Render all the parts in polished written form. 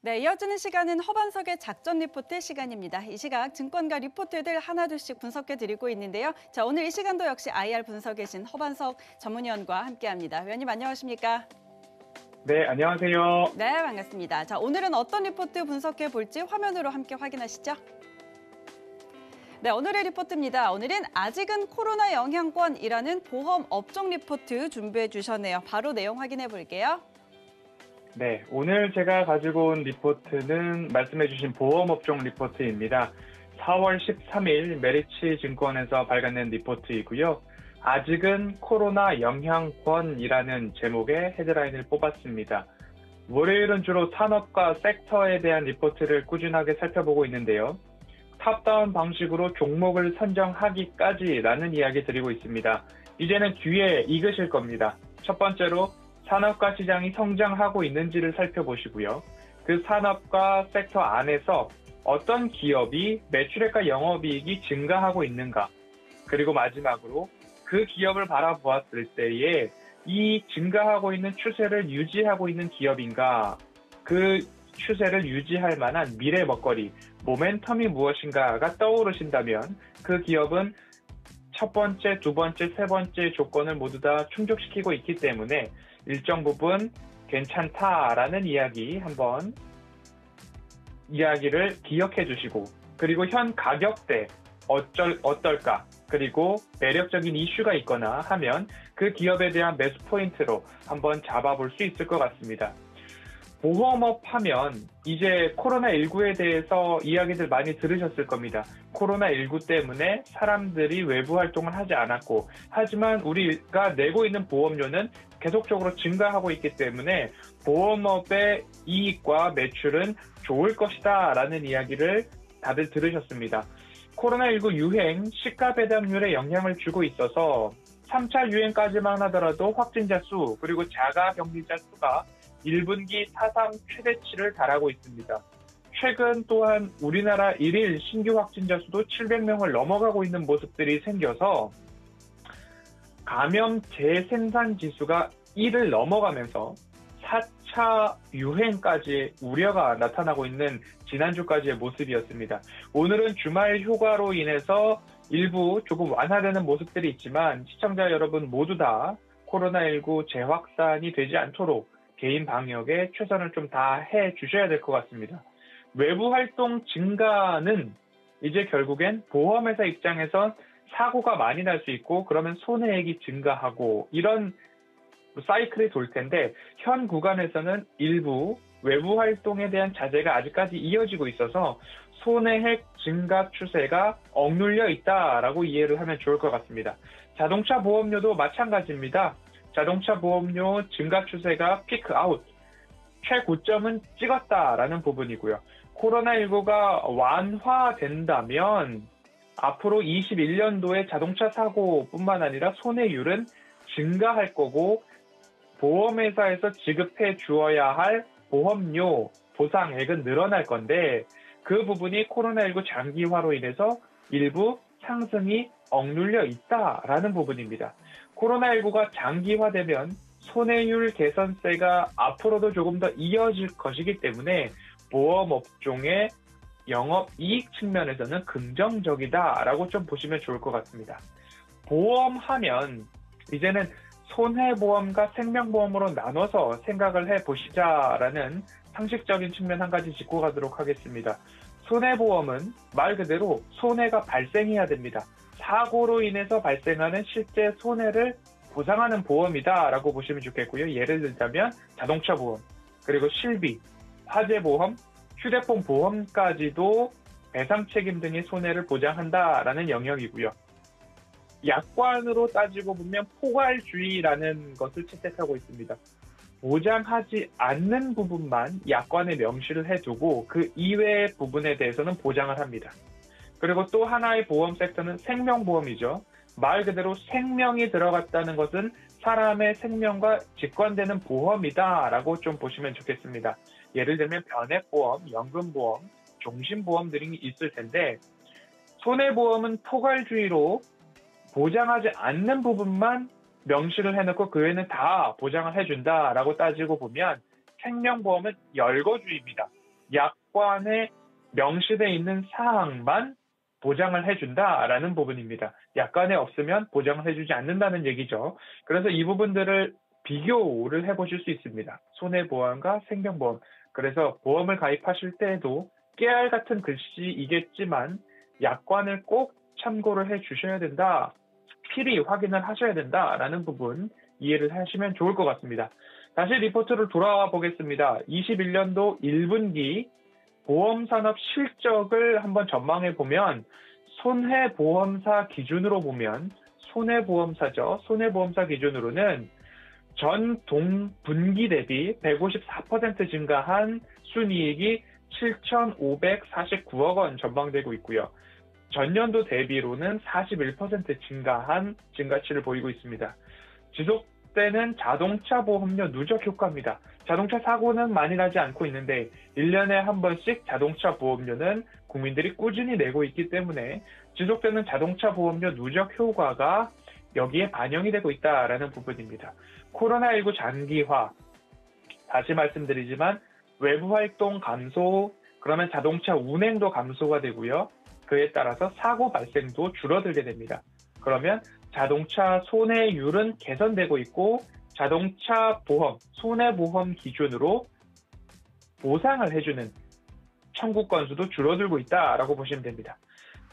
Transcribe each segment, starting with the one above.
네, 이어지는 시간은 허반석의 작전 리포트 시간입니다. 이 시각 증권가 리포트들 하나둘씩 분석해드리고 있는데요. 자, 오늘 이 시간도 역시 IR 분석에 계신 허반석 전문위원과 함께합니다. 위원님 안녕하십니까? 네, 안녕하세요. 네, 반갑습니다. 자, 오늘은 어떤 리포트 분석해 볼지 화면으로 함께 확인하시죠. 네, 오늘의 리포트입니다. 오늘은 아직은 코로나 영향권이라는 보험 업종 리포트 준비해 주셨네요. 바로 내용 확인해 볼게요. 네, 오늘 제가 가지고 온 리포트는 말씀해주신 보험업종 리포트입니다. 4월 13일 메리츠 증권에서 발간된 리포트이고요. 아직은 코로나 영향권이라는 제목의 헤드라인을 뽑았습니다. 월요일은 주로 산업과 섹터에 대한 리포트를 꾸준하게 살펴보고 있는데요. 탑다운 방식으로 종목을 선정하기까지라는 이야기 드리고 있습니다. 이제는 귀에 익으실 겁니다. 첫 번째로 산업과 시장이 성장하고 있는지를 살펴보시고요. 그 산업과 섹터 안에서 어떤 기업이 매출액과 영업이익이 증가하고 있는가. 그리고 마지막으로 그 기업을 바라보았을 때에 이 증가하고 있는 추세를 유지하고 있는 기업인가, 그 추세를 유지할 만한 미래 먹거리, 모멘텀이 무엇인가가 떠오르신다면 그 기업은 첫 번째, 두 번째, 세 번째 조건을 모두 다 충족시키고 있기 때문에 일정 부분 괜찮다라는 이야기 한번 이야기를 기억해 주시고, 그리고 현 가격대 어떨까, 그리고 매력적인 이슈가 있거나 하면 그 기업에 대한 매수 포인트로 한번 잡아볼 수 있을 것 같습니다. 보험업 하면 이제 코로나19에 대해서 이야기들 많이 들으셨을 겁니다. 코로나19 때문에 사람들이 외부 활동을 하지 않았고, 하지만 우리가 내고 있는 보험료는 계속적으로 증가하고 있기 때문에 보험업의 이익과 매출은 좋을 것이다 라는 이야기를 다들 들으셨습니다. 코로나19 유행 시가 배당률에 영향을 주고 있어서 3차 유행까지만 하더라도 확진자 수 그리고 자가 격리자 수가 1분기 사상 최대치를 달하고 있습니다. 최근 또한 우리나라 1일 신규 확진자 수도 700명을 넘어가고 있는 모습들이 생겨서 감염 재생산 지수가 1을 넘어가면서 4차 유행까지 우려가 나타나고 있는 지난주까지의 모습이었습니다. 오늘은 주말 휴가로 인해서 일부 조금 완화되는 모습들이 있지만 시청자 여러분 모두 다 코로나19 재확산이 되지 않도록 개인 방역에 최선을 좀 다해 주셔야 될 것 같습니다. 외부 활동 증가는 이제 결국엔 보험회사 입장에선 사고가 많이 날 수 있고 그러면 손해액이 증가하고 이런 사이클이 돌 텐데, 현 구간에서는 일부 외부 활동에 대한 자제가 아직까지 이어지고 있어서 손해액 증가 추세가 억눌려 있다라고 이해를 하면 좋을 것 같습니다. 자동차 보험료도 마찬가지입니다. 자동차 보험료 증가 추세가 피크아웃, 최고점은 찍었다라는 부분이고요. 코로나19가 완화된다면 앞으로 21년도에 자동차 사고뿐만 아니라 손해율은 증가할 거고, 보험회사에서 지급해 주어야 할 보험료 보상액은 늘어날 건데, 그 부분이 코로나19 장기화로 인해서 일부 상승이 억눌려 있다라는 부분입니다. 코로나19가 장기화되면 손해율 개선세가 앞으로도 조금 더 이어질 것이기 때문에 보험업종의 영업이익 측면에서는 긍정적이다라고 좀 보시면 좋을 것 같습니다. 보험하면 이제는 손해보험과 생명보험으로 나눠서 생각을 해보시자라는 상식적인 측면 한 가지 짚고 가도록 하겠습니다. 손해보험은 말 그대로 손해가 발생해야 됩니다. 사고로 인해서 발생하는 실제 손해를 보상하는 보험이다라고 보시면 좋겠고요. 예를 들자면 자동차 보험, 그리고 실비, 화재보험, 휴대폰 보험까지도 배상 책임 등의 손해를 보장한다라는 영역이고요. 약관으로 따지고 보면 포괄주의라는 것을 채택하고 있습니다. 보장하지 않는 부분만 약관에 명시를 해두고 그 이외의 부분에 대해서는 보장을 합니다. 그리고 또 하나의 보험 섹터는 생명보험이죠. 말 그대로 생명이 들어갔다는 것은 사람의 생명과 직관되는 보험이다라고 좀 보시면 좋겠습니다. 예를 들면 변액보험, 연금보험, 종신보험 등이 있을 텐데, 손해보험은 포괄주의로 보장하지 않는 부분만 명시를 해놓고 그 외에는 다 보장을 해준다라고 따지고 보면 생명보험은 열거주의입니다. 약관에 명시되어 있는 사항만 보장을 해준다라는 부분입니다. 약관에 없으면 보장을 해주지 않는다는 얘기죠. 그래서 이 부분들을 비교를 해보실 수 있습니다. 손해보험과 생명보험. 그래서 보험을 가입하실 때에도 깨알 같은 글씨이겠지만 약관을 꼭 참고를 해주셔야 된다. 필히 확인을 하셔야 된다라는 부분 이해를 하시면 좋을 것 같습니다. 다시 리포트를 돌아와 보겠습니다. 21년도 1분기 보험산업 실적을 한번 전망해 보면 손해보험사 기준으로 보면 손해보험사죠. 손해보험사 기준으로는 전 동분기 대비 154% 증가한 순이익이 7,549억 원 전망되고 있고요. 전년도 대비로는 41% 증가한 증가치를 보이고 있습니다. 지속되는 자동차 보험료 누적 효과입니다. 자동차 사고는 많이 나지 않고 있는데 1년에 한 번씩 자동차 보험료는 국민들이 꾸준히 내고 있기 때문에 지속되는 자동차 보험료 누적 효과가 여기에 반영이 되고 있다라는 부분입니다. 코로나19 장기화, 다시 말씀드리지만 외부 활동 감소, 그러면 자동차 운행도 감소가 되고요. 그에 따라서 사고 발생도 줄어들게 됩니다. 그러면 자동차 손해율은 개선되고 있고 자동차 보험, 손해보험 기준으로 보상을 해주는 청구 건수도 줄어들고 있다라고 보시면 됩니다.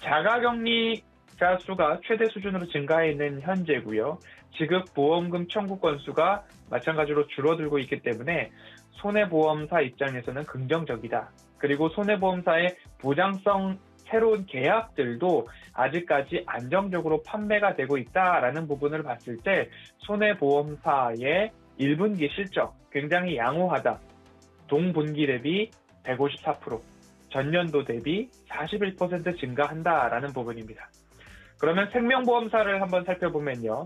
자가격리자 수가 최대 수준으로 증가해 있는 현재고요. 지급 보험금 청구 건수가 마찬가지로 줄어들고 있기 때문에 손해보험사 입장에서는 긍정적이다. 그리고 손해보험사의 보장성 새로운 계약들도 아직까지 안정적으로 판매가 되고 있다라는 부분을 봤을 때 손해보험사의 1분기 실적 굉장히 양호하다. 동분기 대비 154%, 전년도 대비 41% 증가한다라는 부분입니다. 그러면 생명보험사를 한번 살펴보면요.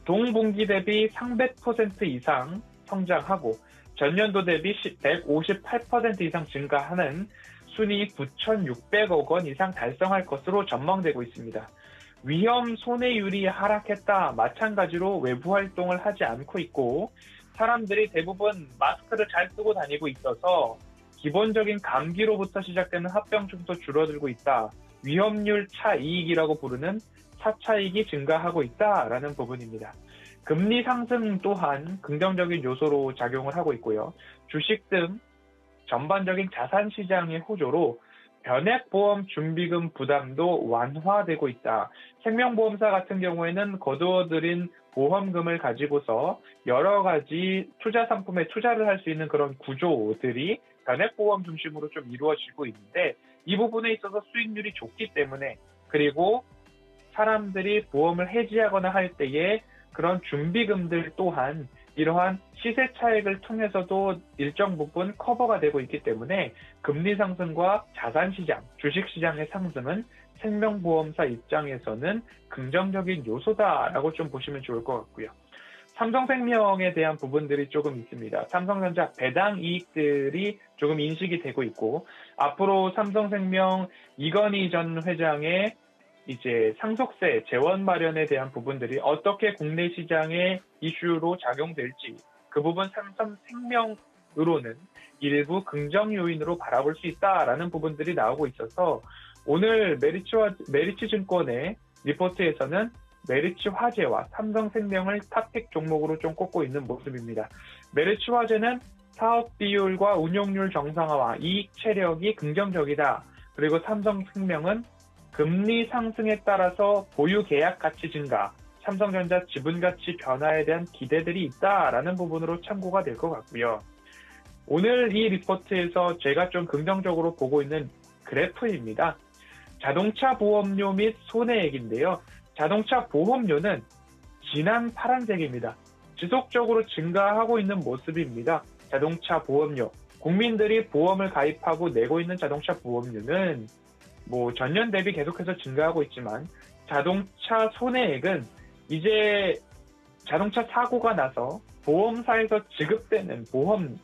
동분기 대비 300% 이상 성장하고 전년도 대비 158% 이상 증가하는 순이익 9,600억 원 이상 달성할 것으로 전망되고 있습니다. 위험 손해율이 하락했다. 마찬가지로 외부 활동을 하지 않고 있고 사람들이 대부분 마스크를 잘 쓰고 다니고 있어서 기본적인 감기로부터 시작되는 합병증도 줄어들고 있다. 위험률 차이익이라고 부르는 차차익이 증가하고 있다라는 부분입니다. 금리 상승 또한 긍정적인 요소로 작용을 하고 있고요. 주식 등 전반적인 자산 시장의 호조로 변액보험 준비금 부담도 완화되고 있다. 생명보험사 같은 경우에는 거두어들인 보험금을 가지고서 여러 가지 투자 상품에 투자를 할 수 있는 그런 구조들이 변액보험 중심으로 좀 이루어지고 있는데 이 부분에 있어서 수익률이 좋기 때문에 그리고 사람들이 보험을 해지하거나 할 때에 그런 준비금들 또한 이러한 시세 차익을 통해서도 일정 부분 커버가 되고 있기 때문에 금리 상승과 자산시장, 주식시장의 상승은 생명보험사 입장에서는 긍정적인 요소다라고 좀 보시면 좋을 것 같고요. 삼성생명에 대한 부분들이 조금 있습니다. 삼성전자 배당 이익들이 조금 인식이 되고 있고 앞으로 삼성생명 이건희 전 회장의 이제 상속세 재원 마련에 대한 부분들이 어떻게 국내 시장의 이슈로 작용될지 그 부분 삼성생명으로는 일부 긍정 요인으로 바라볼 수 있다라는 부분들이 나오고 있어서 오늘 메리츠증권의 리포트에서는 메리츠화재와 삼성생명을 탑픽 종목으로 좀 꼽고 있는 모습입니다. 메리츠화재는 사업 비율과 운용률 정상화와 이익 체력이 긍정적이다. 그리고 삼성생명은 금리 상승에 따라서 보유 계약 가치 증가, 삼성전자 지분 가치 변화에 대한 기대들이 있다라는 부분으로 참고가 될 것 같고요. 오늘 이 리포트에서 제가 좀 긍정적으로 보고 있는 그래프입니다. 자동차 보험료 및 손해액인데요. 자동차 보험료는 진한 파란색입니다. 지속적으로 증가하고 있는 모습입니다. 자동차 보험료. 국민들이 보험을 가입하고 내고 있는 자동차 보험료는 전년 대비 계속해서 증가하고 있지만 자동차 손해액은 이제 자동차 사고가 나서 보험사에서 지급되는 보험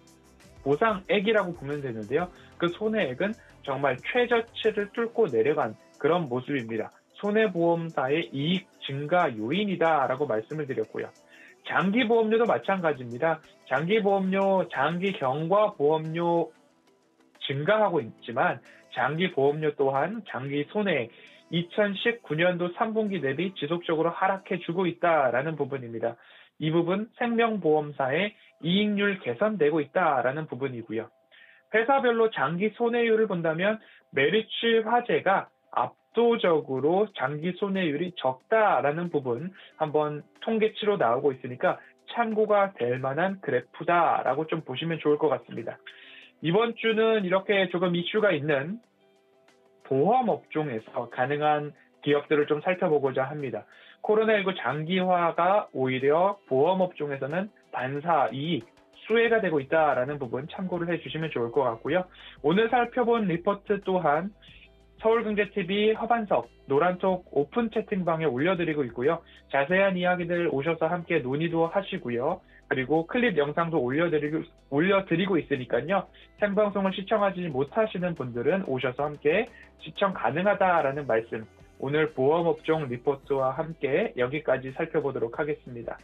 보상액이라고 보면 되는데요. 그 손해액은 정말 최저치를 뚫고 내려간 그런 모습입니다. 손해보험사의 이익 증가 요인이다라고 말씀을 드렸고요. 장기보험료도 마찬가지입니다. 장기보험료, 장기 경과 보험료 증가하고 있지만 장기 보험료 또한 장기 손해 2019년도 3분기 대비 지속적으로 하락해주고 있다라는 부분입니다. 이 부분 생명보험사의 이익률 개선되고 있다라는 부분이고요. 회사별로 장기 손해율을 본다면 메리츠 화재가 압도적으로 장기 손해율이 적다라는 부분 한번 통계치로 나오고 있으니까 참고가 될 만한 그래프다라고 좀 보시면 좋을 것 같습니다. 이번 주는 이렇게 조금 이슈가 있는 보험업종에서 가능한 기업들을 좀 살펴보고자 합니다. 코로나19 장기화가 오히려 보험업종에서는 반사 이익, 수혜가 되고 있다라는 부분 참고를 해주시면 좋을 것 같고요. 오늘 살펴본 리포트 또한 서울경제TV 허반석, 노란톡 오픈 채팅방에 올려드리고 있고요. 자세한 이야기들 오셔서 함께 논의도 하시고요. 그리고 클립 영상도 올려드리고 있으니까요. 생방송을 시청하지 못하시는 분들은 오셔서 함께 시청 가능하다라는 말씀, 오늘 보험업종 리포트와 함께 여기까지 살펴보도록 하겠습니다.